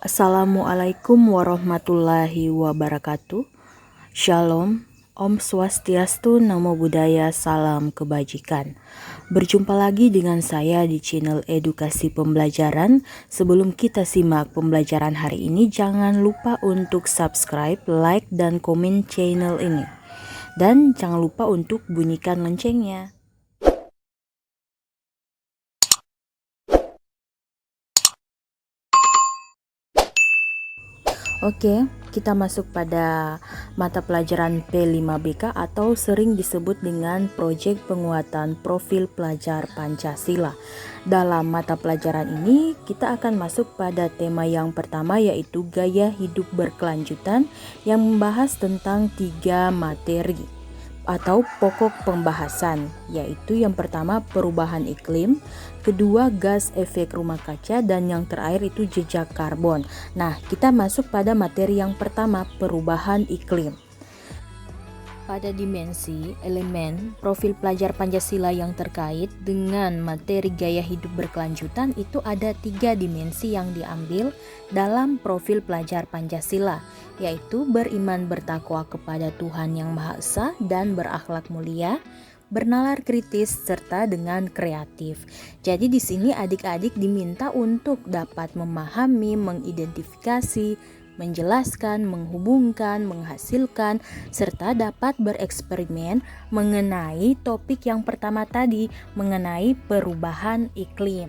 Assalamualaikum warahmatullahi wabarakatuh. Shalom, Om Swastiastu, Namo Buddhaya, Salam Kebajikan. Berjumpa lagi dengan saya di channel Edukasi Pembelajaran. Sebelum kita simak pembelajaran hari ini, jangan lupa untuk subscribe, like, dan komen channel ini. Dan jangan lupa untuk bunyikan loncengnya. Oke, kita masuk pada mata pelajaran P5BK atau sering disebut dengan Proyek Penguatan Profil Pelajar Pancasila. Dalam mata pelajaran ini, kita akan masuk pada tema yang pertama, yaitu gaya hidup berkelanjutan, yang membahas tentang 3 materi atau pokok pembahasan, yaitu yang pertama perubahan iklim, kedua gas efek rumah kaca, dan yang terakhir itu jejak karbon. Nah, kita masuk pada materi yang pertama, perubahan iklim. Pada dimensi elemen profil pelajar Pancasila yang terkait dengan materi gaya hidup berkelanjutan, itu ada 3 dimensi yang diambil dalam profil pelajar Pancasila, yaitu beriman bertakwa kepada Tuhan Yang Maha Esa dan berakhlak mulia, bernalar kritis, serta dengan kreatif. Jadi di sini adik-adik diminta untuk dapat memahami, mengidentifikasi, menjelaskan, menghubungkan, menghasilkan, serta dapat bereksperimen mengenai topik yang pertama tadi, mengenai perubahan iklim.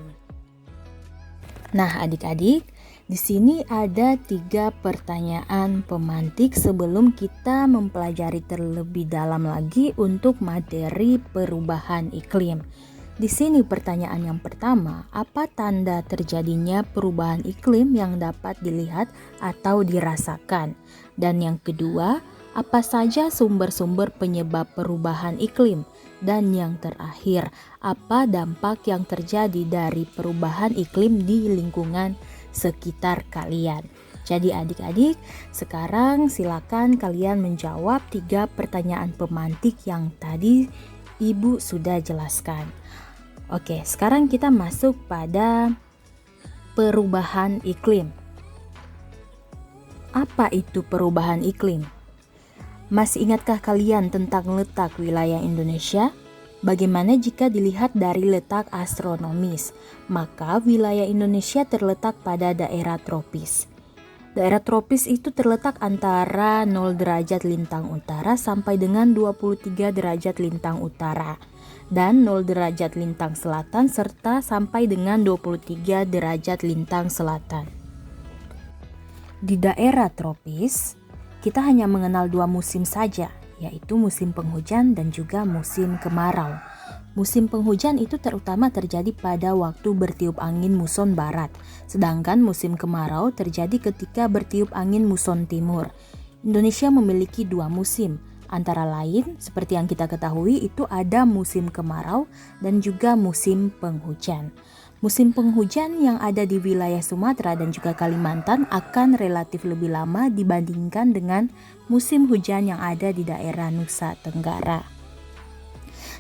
Nah, adik-adik, di sini ada 3 pertanyaan pemantik sebelum kita mempelajari terlebih dalam lagi untuk materi perubahan iklim. Di sini pertanyaan yang pertama, apa tanda terjadinya perubahan iklim yang dapat dilihat atau dirasakan? Dan yang kedua, apa saja sumber-sumber penyebab perubahan iklim? Dan yang terakhir, apa dampak yang terjadi dari perubahan iklim di lingkungan sekitar kalian? Jadi adik-adik, sekarang silakan kalian menjawab 3 pertanyaan pemantik yang tadi Ibu sudah jelaskan. Oke, sekarang kita masuk pada perubahan iklim. Apa itu perubahan iklim? Masih ingatkah kalian tentang letak wilayah Indonesia? Bagaimana jika dilihat dari letak astronomis? Maka wilayah Indonesia terletak pada daerah tropis. Daerah tropis itu terletak antara 0 derajat lintang utara sampai dengan 23 derajat lintang utara dan 0 derajat lintang selatan serta sampai dengan 23 derajat lintang selatan. Di daerah tropis, kita hanya mengenal 2 musim saja, yaitu musim penghujan dan juga musim kemarau. Musim penghujan itu terutama terjadi pada waktu bertiup angin muson barat, sedangkan musim kemarau terjadi ketika bertiup angin muson timur. Indonesia memiliki 2 musim, antara lain seperti yang kita ketahui itu ada musim kemarau dan juga musim penghujan. Musim penghujan yang ada di wilayah Sumatera dan juga Kalimantan akan relatif lebih lama dibandingkan dengan musim hujan yang ada di daerah Nusa Tenggara.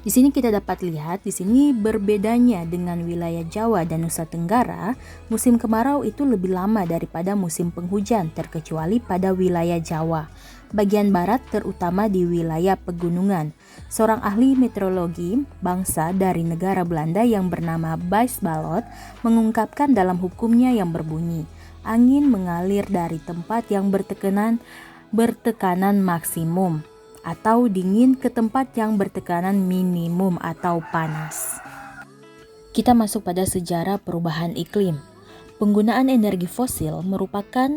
Di sini kita dapat lihat, di sini berbedanya dengan wilayah Jawa dan Nusa Tenggara, musim kemarau itu lebih lama daripada musim penghujan, terkecuali pada wilayah Jawa. Bagian barat terutama di wilayah pegunungan. Seorang ahli meteorologi bangsa dari negara Belanda yang bernama Buys Ballot mengungkapkan dalam hukumnya yang berbunyi, angin mengalir dari tempat yang bertekanan maksimum atau dingin ke tempat yang bertekanan minimum atau panas. Kita masuk pada sejarah perubahan iklim. Penggunaan energi fosil merupakan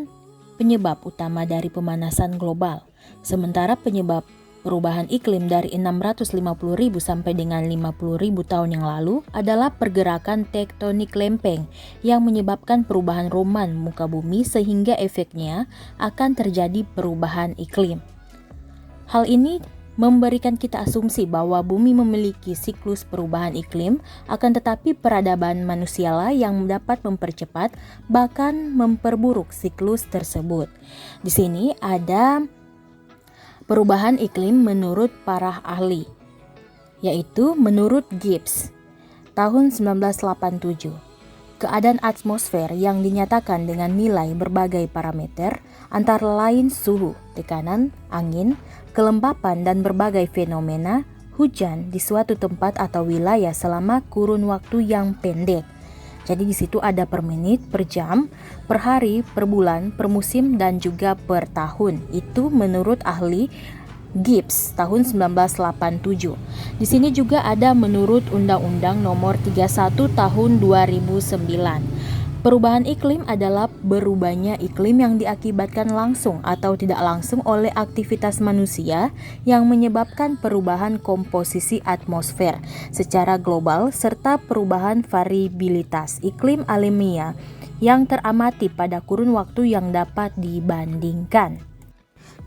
penyebab utama dari pemanasan global. Sementara penyebab perubahan iklim dari 650.000 sampai dengan 50.000 tahun yang lalu adalah pergerakan tektonik lempeng yang menyebabkan perubahan roman muka bumi sehingga efeknya akan terjadi perubahan iklim. Hal ini memberikan kita asumsi bahwa bumi memiliki siklus perubahan iklim, akan tetapi peradaban manusialah yang dapat mempercepat bahkan memperburuk siklus tersebut. Di sini ada perubahan iklim menurut para ahli, yaitu menurut Gibbs tahun 1987. Keadaan atmosfer yang dinyatakan dengan nilai berbagai parameter, antara lain suhu, tekanan, angin, kelembapan, dan berbagai fenomena hujan di suatu tempat atau wilayah selama kurun waktu yang pendek. Jadi di situ ada per menit, per jam, per hari, per bulan, per musim, dan juga per tahun. Itu menurut ahli Gibbs tahun 1987. Di sini juga ada menurut Undang-Undang Nomor 31 Tahun 2009. Perubahan iklim adalah berubahnya iklim yang diakibatkan langsung atau tidak langsung oleh aktivitas manusia yang menyebabkan perubahan komposisi atmosfer secara global serta perubahan variabilitas iklim alamiah yang teramati pada kurun waktu yang dapat dibandingkan.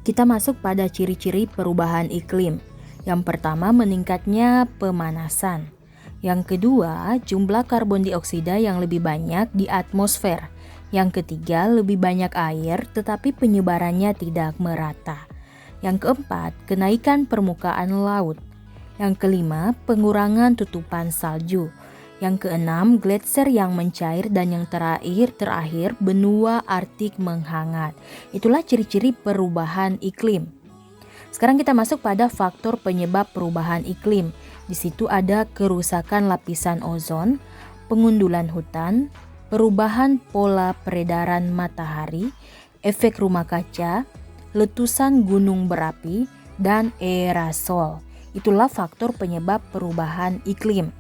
Kita masuk pada ciri-ciri perubahan iklim. Yang pertama, meningkatnya pemanasan. Yang kedua, jumlah karbon dioksida yang lebih banyak di atmosfer. Yang ketiga, lebih banyak air tetapi penyebarannya tidak merata. Yang keempat, kenaikan permukaan laut. Yang kelima, pengurangan tutupan salju. Yang keenam, gletser yang mencair, dan yang terakhir benua Arktik menghangat. Itulah ciri-ciri perubahan iklim. Sekarang kita masuk pada faktor penyebab perubahan iklim. Di situ ada kerusakan lapisan ozon, pengundulan hutan, perubahan pola peredaran matahari, efek rumah kaca, letusan gunung berapi, dan aerosol. Itulah faktor penyebab perubahan iklim.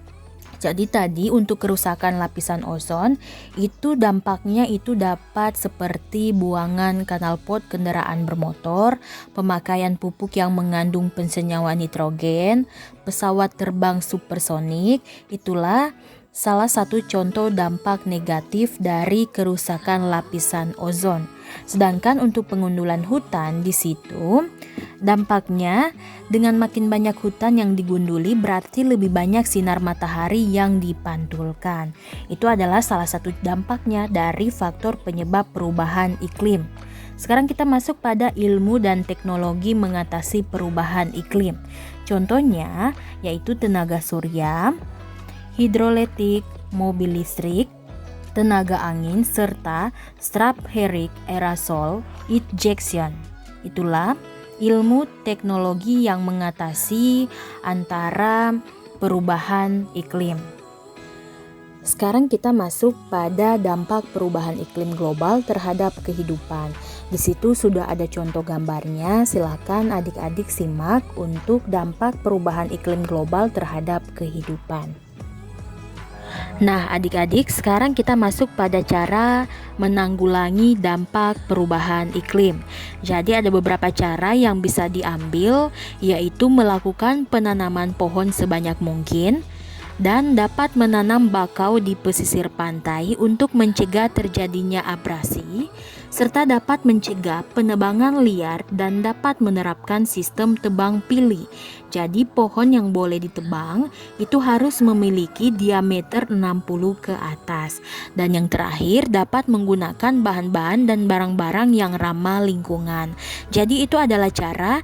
Jadi tadi untuk kerusakan lapisan ozon itu dampaknya itu dapat seperti buangan knalpot kendaraan bermotor, pemakaian pupuk yang mengandung senyawa nitrogen, pesawat terbang supersonik. Itulah salah satu contoh dampak negatif dari kerusakan lapisan ozon. Sedangkan untuk pengundulan hutan di situ dampaknya dengan makin banyak hutan yang digunduli berarti lebih banyak sinar matahari yang dipantulkan. Itu adalah salah satu dampaknya dari faktor penyebab perubahan iklim. Sekarang kita masuk pada ilmu dan teknologi mengatasi perubahan iklim. Contohnya yaitu tenaga surya, hidroelektrik, mobil listrik, tenaga angin, serta stratospheric aerosol ejection. Itulah ilmu teknologi yang mengatasi antara perubahan iklim. Sekarang kita masuk pada dampak perubahan iklim global terhadap kehidupan. Di situ sudah ada contoh gambarnya, silakan adik-adik simak untuk dampak perubahan iklim global terhadap kehidupan. Nah, adik-adik, sekarang kita masuk pada cara menanggulangi dampak perubahan iklim. Jadi ada beberapa cara yang bisa diambil, yaitu melakukan penanaman pohon sebanyak mungkin dan dapat menanam bakau di pesisir pantai untuk mencegah terjadinya abrasi, serta dapat mencegah penebangan liar dan dapat menerapkan sistem tebang pilih. Jadi pohon yang boleh ditebang itu harus memiliki diameter 60 ke atas. Dan yang terakhir dapat menggunakan bahan-bahan dan barang-barang yang ramah lingkungan. Jadi itu adalah cara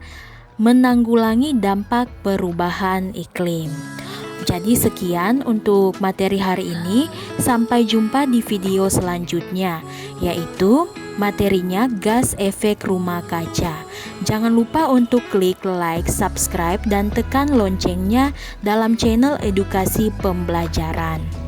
menanggulangi dampak perubahan iklim. Jadi sekian untuk materi hari ini, sampai jumpa di video selanjutnya, yaitu materinya gas efek rumah kaca. Jangan lupa untuk klik like, subscribe, dan tekan loncengnya dalam channel edukasi pembelajaran.